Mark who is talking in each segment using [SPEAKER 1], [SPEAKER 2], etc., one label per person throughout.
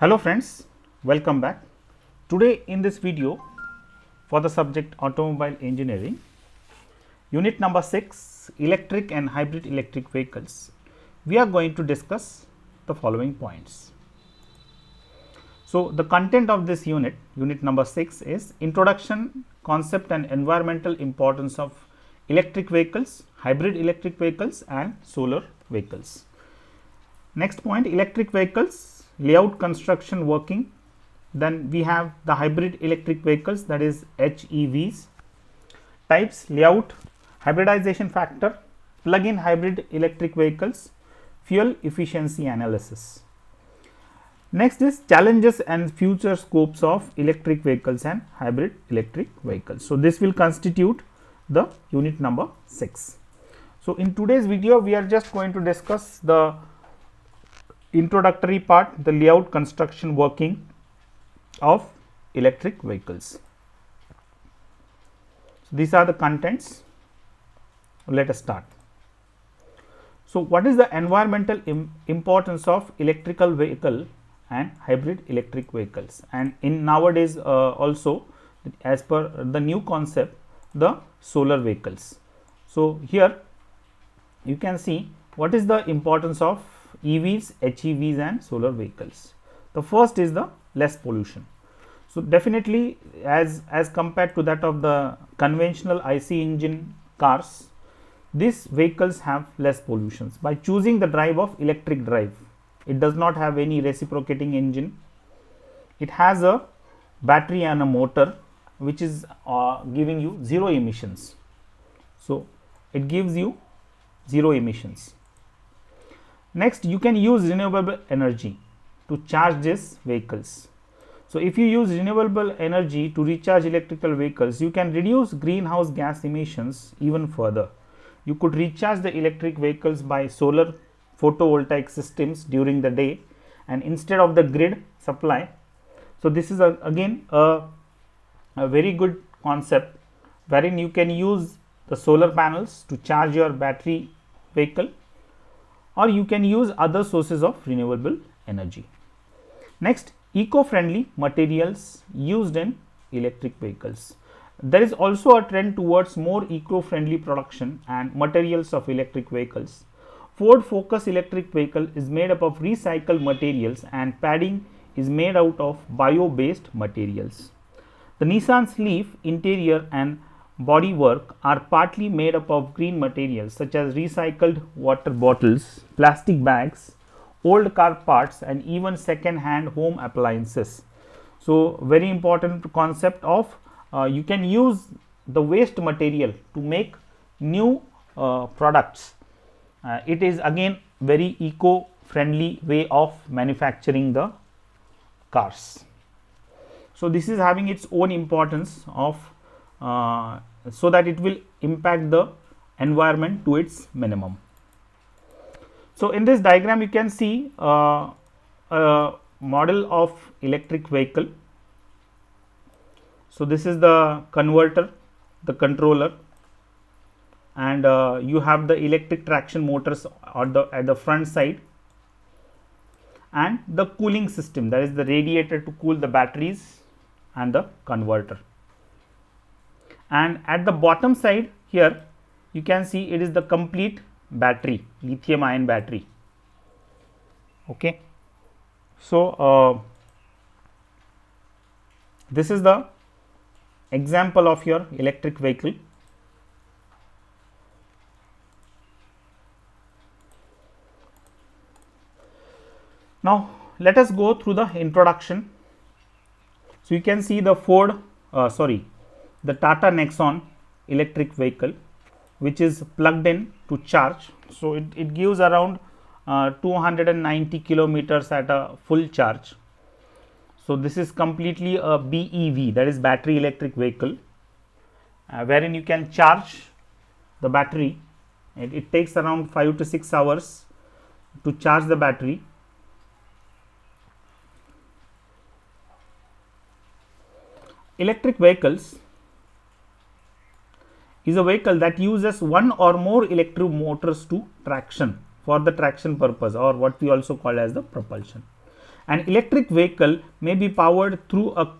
[SPEAKER 1] Hello friends, welcome back. Today in this video for the subject automobile engineering, unit number 6, electric and hybrid electric vehicles, we are going to discuss the following points. So, the content of this unit, unit number 6 is introduction, concept and environmental importance of electric vehicles, hybrid electric vehicles and solar vehicles. Next point, electric vehicles, layout, construction, working. Then we have the hybrid electric vehicles, that is HEVs, types, layout, hybridization factor, plug-in hybrid electric vehicles, fuel efficiency analysis. Next is challenges and future scopes of electric vehicles and hybrid electric vehicles. So, this will constitute the unit number 6. So, in today's video we are just going to discuss the introductory part, the layout, construction, working of electric vehicles. So, these are the contents. Let us start. So, what is the environmental importance of electrical vehicle and hybrid electric vehicles, and in nowadays also as per the new concept, the solar vehicles. So, here you can see what is the importance of EVs, HEVs and solar vehicles. The first is the less pollution. So, definitely as compared to that of the conventional IC engine cars, these vehicles have less pollutions by choosing the drive of electric drive. It does not have any reciprocating engine. It has a battery and a motor which is giving you zero emissions. So, it gives you zero emissions. Next, you can use renewable energy to charge these vehicles. So, if you use renewable energy to recharge electrical vehicles, you can reduce greenhouse gas emissions even further. You could recharge the electric vehicles by solar photovoltaic systems during the day and instead of the grid supply. So, this is again a very good concept wherein you can use the solar panels to charge your battery vehicle, or you can use other sources of renewable energy. Next, eco-friendly materials used in electric vehicles. There is also a trend towards more eco-friendly production and materials of electric vehicles. Ford Focus electric vehicle is made up of recycled materials and padding is made out of bio-based materials. The Nissan Leaf interior and bodywork are partly made up of green materials such as recycled water bottles, plastic bags, old car parts and even second hand home appliances. So, very important concept of you can use the waste material to make new products. It is again very eco friendly way of manufacturing the cars. So, this is having its own importance of so that it will impact the environment to its minimum. So, in this diagram you can see a model of electric vehicle. So, this is the converter, the controller, and you have the electric traction motors at the front side and the cooling system, that is the radiator to cool the batteries and the converter. And at the bottom side here you can see it is the complete battery, lithium ion battery. Okay. So, this is the example of your electric vehicle. Now, let us go through the introduction. So, you can see the the Tata Nexon electric vehicle which is plugged in to charge. So, it gives around 290 kilometers at a full charge. So, this is completely a BEV, that is battery electric vehicle, wherein you can charge the battery. It takes around 5 to 6 hours to charge the battery. Electric vehicles is a vehicle that uses one or more electric motors to traction for the traction purpose, or what we also call as the propulsion. An electric vehicle may be powered through a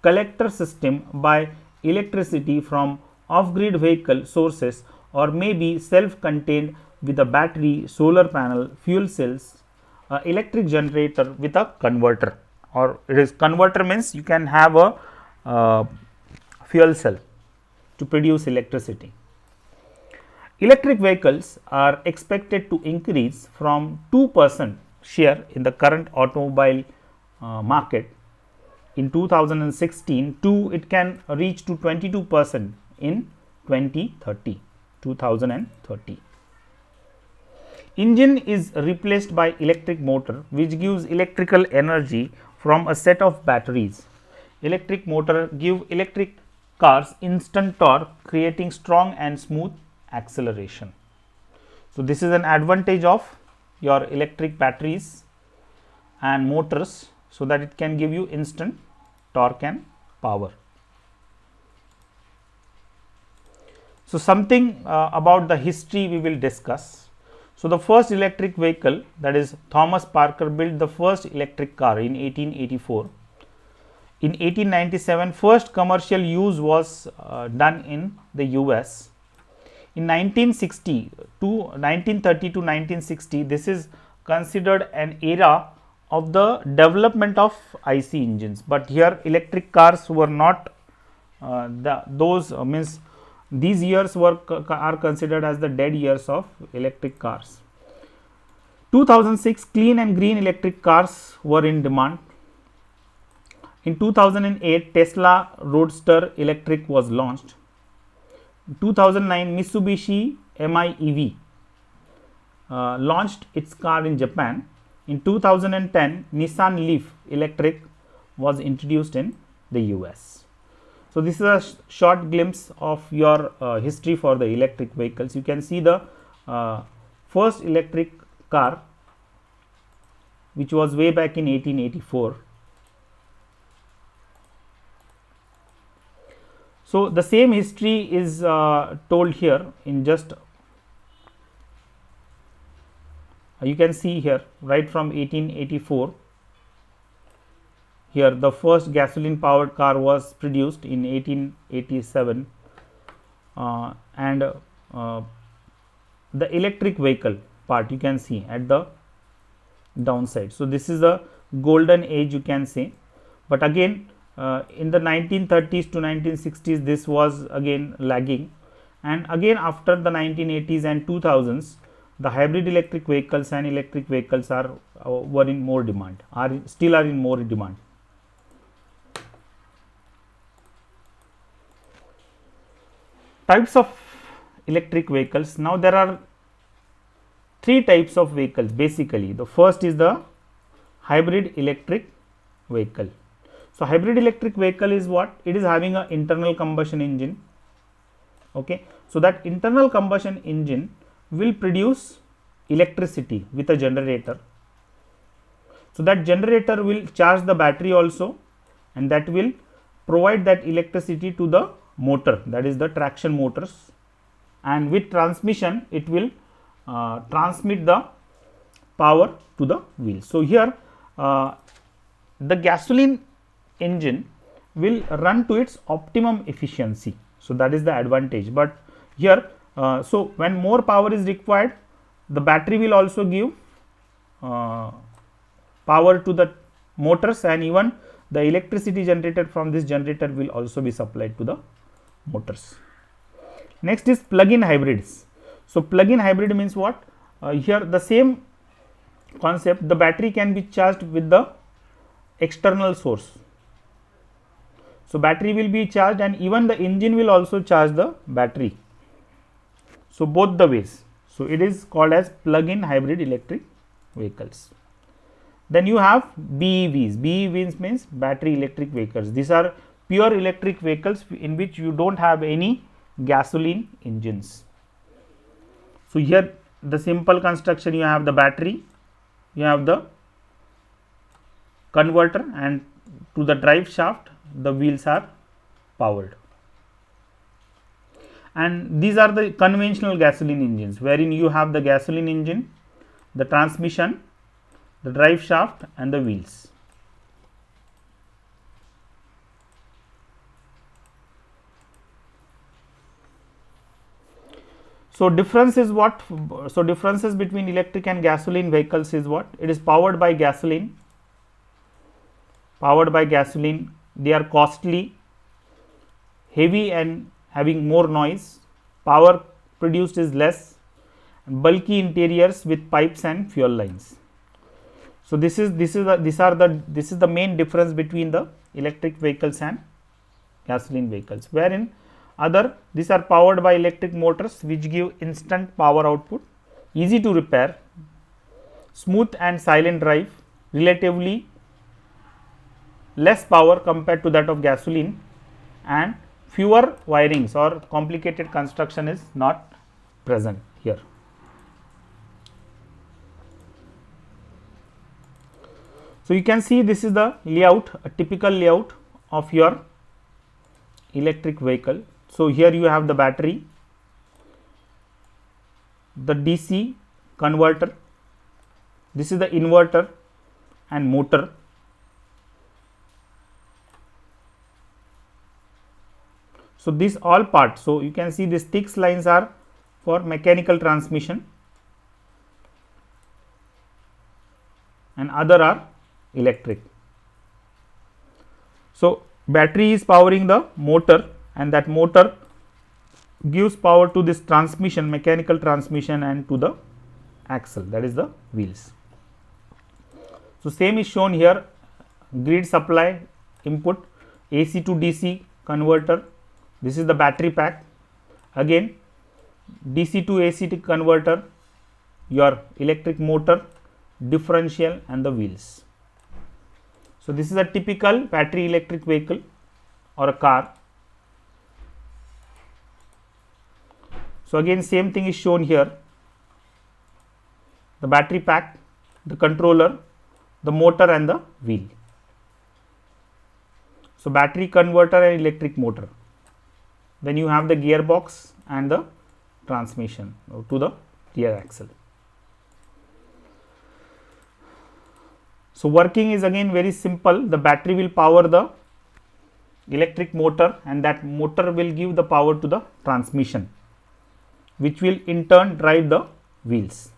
[SPEAKER 1] collector system by electricity from off-grid vehicle sources, or may be self-contained with a battery, solar panel, fuel cells, electric generator with a converter. Or it is converter means you can have a fuel cell to produce electricity. Electric vehicles are expected to increase from 2% share in the current automobile market in 2016 to it can reach to 22% in 2030. Engine is replaced by electric motor, which gives electrical energy from a set of batteries. Electric motor give electric cars instant torque, creating strong and smooth acceleration. So, this is an advantage of your electric batteries and motors, so that it can give you instant torque and power. So, something about the history we will discuss. So, the first electric vehicle, that is Thomas Parker built the first electric car in 1884. In 1897, first commercial use was done in the US. In 1930 to 1960, this is considered an era of the development of IC engines, but here electric cars were not means these years are considered as the dead years of electric cars. 2006, clean and green electric cars were in demand. In 2008, Tesla Roadster Electric was launched. 2009, Mitsubishi MIEV launched its car in Japan. In 2010, Nissan Leaf Electric was introduced in the US. So, this is a short glimpse of your history for the electric vehicles. You can see the first electric car, which was way back in 1884. So, the same history is told here in just you can see here right from 1884. Here the first gasoline powered car was produced in 1887 and the electric vehicle part you can see at the downside. So, this is the golden age you can say, but again in the 1930s to 1960s this was again lagging, and again after the 1980s and 2000s the hybrid electric vehicles and electric vehicles were in more demand, still are in more demand. Types of electric vehicles. Now, there are three types of vehicles basically. The first is the hybrid electric vehicle. So, hybrid electric vehicle is what? It is having an internal combustion engine. Okay. So, that internal combustion engine will produce electricity with a generator. So, that generator will charge the battery also, and that will provide that electricity to the motor, that is the traction motors, and with transmission it will transmit the power to the wheels. So, here the gasoline engine will run to its optimum efficiency. So, that is the advantage, but here so when more power is required, the battery will also give power to the motors, and even the electricity generated from this generator will also be supplied to the motors. Next is plug-in hybrids. So, plug-in hybrid means what? Here the same concept, the battery can be charged with the external source. So, battery will be charged and even the engine will also charge the battery. So, both the ways. So, it is called as plug-in hybrid electric vehicles. Then you have BEVs. BEVs means battery electric vehicles. These are pure electric vehicles in which you do not have any gasoline engines. So, here the simple construction, you have the battery, you have the converter, and to the drive shaft the wheels are powered. And these are the conventional gasoline engines, wherein you have the gasoline engine, the transmission, the drive shaft and the wheels. So difference is what? So differences between electric and gasoline vehicles is what? It is powered by gasoline. They are costly, heavy and having more noise. Power produced is less. Bulky interiors with pipes and fuel lines. So this is the main difference between the electric vehicles and gasoline vehicles, wherein these are powered by electric motors which give instant power output, easy to repair, smooth and silent drive, relatively less power compared to that of gasoline, and fewer wirings or complicated construction is not present here. So you can see this is the layout, a typical layout of your electric vehicle. So here you have the battery, the DC converter, this is the inverter and motor. So these all parts, so you can see these thick lines are for mechanical transmission and other are electric. So battery is powering the motor, and that motor gives power to this transmission, mechanical transmission, and to the axle, that is the wheels. So same is shown here, grid supply input, AC to DC converter, this is the battery pack, again DC to AC to converter, your electric motor, differential and the wheels. So this is a typical battery electric vehicle or a car. So again same thing is shown here, the battery pack, the controller, the motor and the wheel. So battery converter and electric motor. Then you have the gearbox and the transmission to the rear axle. So working is again very simple. The battery will power the electric motor, and that motor will give the power to the transmission, which will in turn drive the wheels.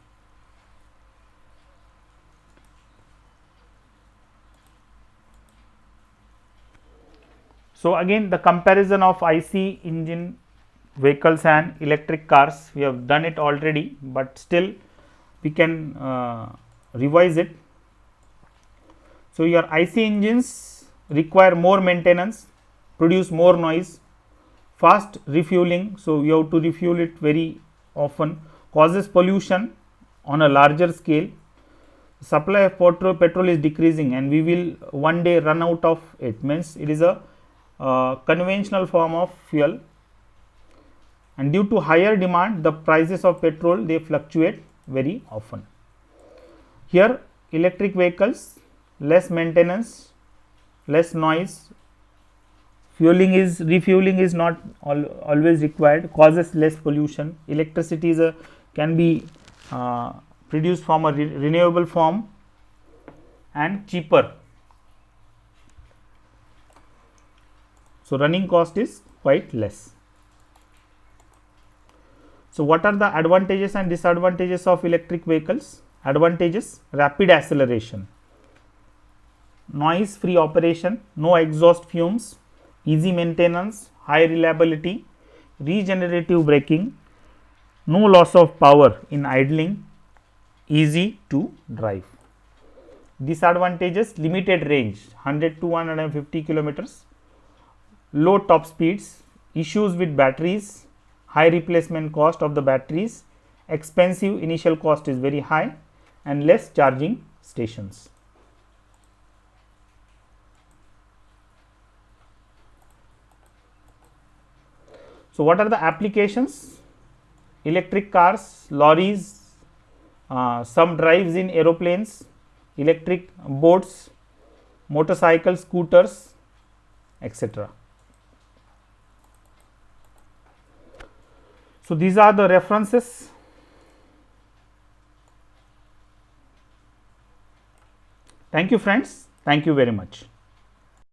[SPEAKER 1] So again the comparison of IC engine vehicles and electric cars, we have done it already, but still we can revise it. So your IC engines require more maintenance, produce more noise, fast refueling, so you have to refuel it very often, causes pollution on a larger scale. Supply of petrol is decreasing and we will one day run out of it, means it is a conventional form of fuel, and due to higher demand the prices of petrol they fluctuate very often. Here electric vehicles, less maintenance, less noise, refueling is not always required, causes less pollution, electricity can be produced from a renewable form and cheaper. So running cost is quite less. So what are the advantages and disadvantages of electric vehicles? Advantages: rapid acceleration, noise free operation, no exhaust fumes, easy maintenance, high reliability, regenerative braking, no loss of power in idling, easy to drive. Disadvantages: limited range, 100 to 150 kilometers, low top speeds, issues with batteries, high replacement cost of the batteries, expensive initial cost is very high, and less charging stations. So what are the applications? Electric cars, lorries, some drives in aeroplanes, electric boats, motorcycles, scooters, etc. So these are the references. Thank you friends. Thank you very much.